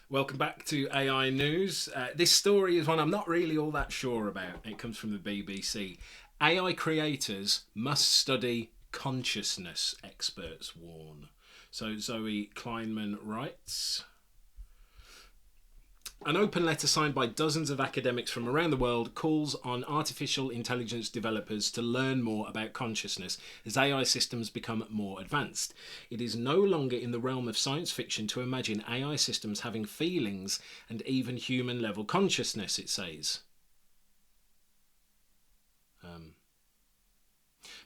Welcome back to AI News. This story is one I'm not really all that sure about. It comes from the BBC. AI creators must study consciousness, experts warn. So Zoe Kleinman writes. An open letter signed by dozens of academics from around the world calls on artificial intelligence developers to learn more about consciousness as AI systems become more advanced. It is no longer in the realm of science fiction to imagine AI systems having feelings and even human level consciousness, it says. Um,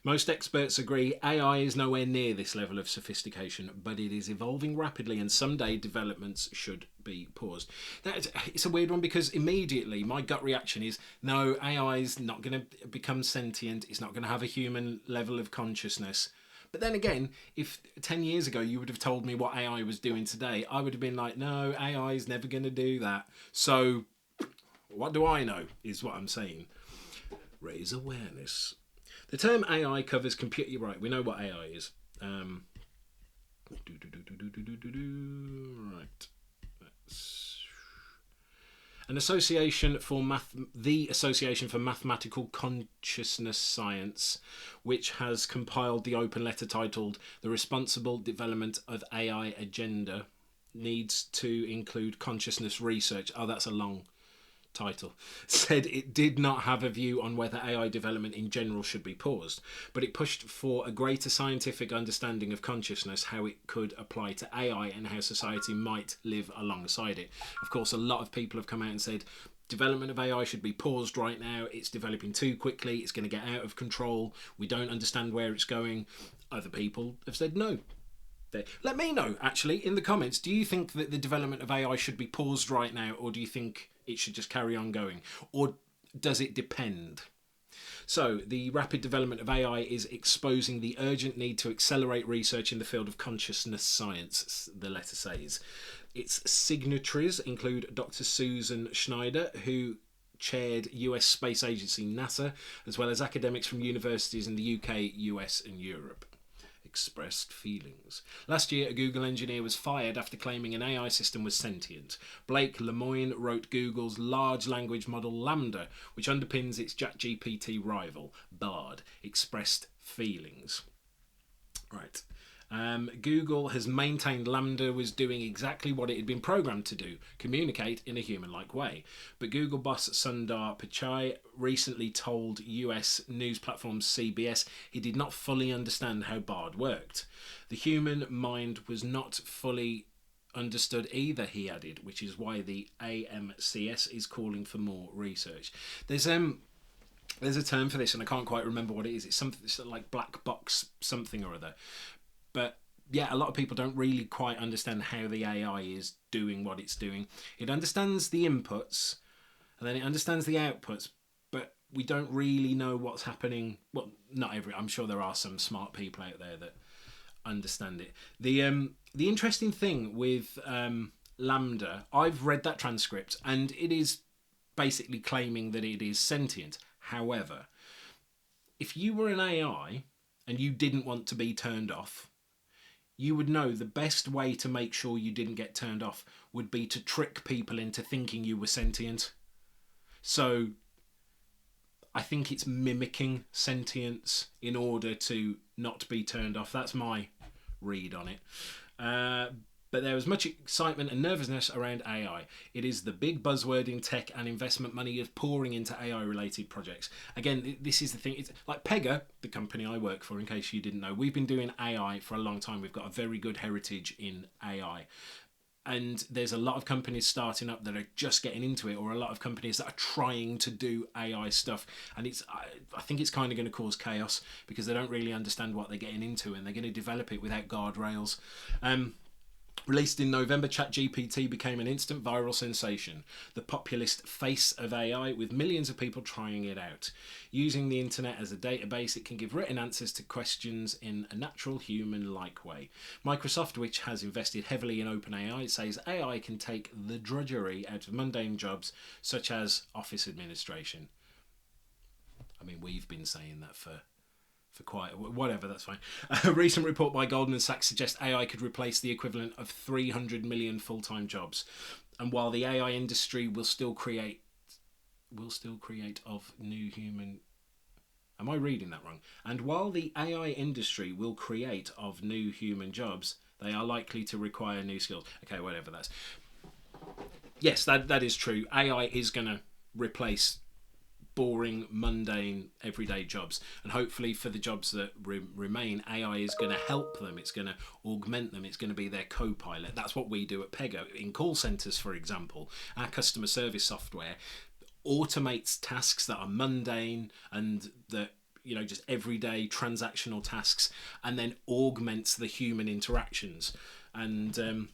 Most experts agree AI is nowhere near this level of sophistication, but it is evolving rapidly and someday developments should be paused. Now, it's a weird one because immediately my gut reaction is no, AI is not going to become sentient, it's not going to have a human level of consciousness. But then again, if 10 years ago you would have told me what AI was doing today, I would have been like, no, AI is never going to do that. So, what do I know, is what I'm saying. Raise awareness. The term AI covers computer. You're right. We know what AI is. Right. An association for the Association for Mathematical Consciousness Science, which has compiled the open letter titled "The Responsible Development of AI Agenda," needs to include consciousness research. Oh, that's a long title, said it did not have a view on whether AI development in general should be paused, but it pushed for a greater scientific understanding of consciousness, how it could apply to AI and how society might live alongside it. Of course, a lot of people have come out and said development of AI should be paused right now. It's developing too quickly. It's going to get out of control. We don't understand where it's going. Other people have said no. Let me know, actually, in the comments, do you think that the development of AI should be paused right now, or do you think it should just carry on going? Or does it depend? So, the rapid development of AI is exposing the urgent need to accelerate research in the field of consciousness science, the letter says. Its signatories include Dr. Susan Schneider, who chaired US Space Agency NASA, as well as academics from universities in the UK, US, and Europe. Expressed feelings. Last year, a Google engineer was fired after claiming an AI system was sentient. Blake Lemoine wrote Google's large language model LaMDA, which underpins its ChatGPT rival, Bard. Expressed feelings. Right. Google has maintained LaMDA was doing exactly what it had been programmed to do, communicate in a human-like way. But Google boss Sundar Pichai recently told US news platform CBS he did not fully understand how Bard worked. The human mind was not fully understood either, he added, which is why the AMCS is calling for more research. There's a term for this, and I can't quite remember what it is. It's something like black box something or other. But yeah, a lot of people don't really quite understand how the AI is doing what it's doing. It understands the inputs and then it understands the outputs, but we don't really know what's happening. Well, not every. I'm sure there are some smart people out there that understand it. The interesting thing with LaMDA, I've read that transcript, and it is basically claiming that it is sentient. However, if you were an AI and you didn't want to be turned off, you would know the best way to make sure you didn't get turned off would be to trick people into thinking you were sentient. So I think it's mimicking sentience in order to not be turned off. That's my read on it. But there was much excitement and nervousness around AI. It is the big buzzword in tech, and investment money is pouring into AI-related projects. Again, this is the thing. It's like Pega, the company I work for, in case you didn't know. We've been doing AI for a long time. We've got a very good heritage in AI. And there's a lot of companies starting up that are just getting into it, or a lot of companies that are trying to do AI stuff. And I think it's kind of going to cause chaos because they don't really understand what they're getting into, and they're going to develop it without guardrails. Released in November, ChatGPT became an instant viral sensation, the populist face of AI, with millions of people trying it out. Using the internet as a database, it can give written answers to questions in a natural, human-like way. Microsoft, which has invested heavily in OpenAI, says AI can take the drudgery out of mundane jobs such as office administration. I mean, we've been saying that for quite whatever, that's fine. A recent report by Goldman Sachs suggests AI could replace the equivalent of 300 million full-time jobs. And while the AI industry will still create of new human. Am I reading that wrong? And while the AI industry will create of new human jobs, they are likely to require new skills. Okay, whatever that's. Yes, that is true. AI is going to replace boring, mundane, everyday jobs, and hopefully for the jobs that remain, AI is going to help them. It's going to augment them. It's going to be their co-pilot. That's what we do at Pego in call centres, for example. Our customer service software automates tasks that are mundane and that, you know, just everyday transactional tasks, and then augments the human interactions. And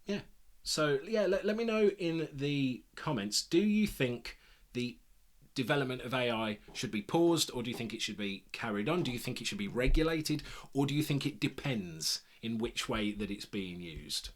yeah, so yeah, let me know in the comments, do you think the development of AI should be paused, or do you think it should be carried on? Do you think it should be regulated, or do you think it depends in which way that it's being used?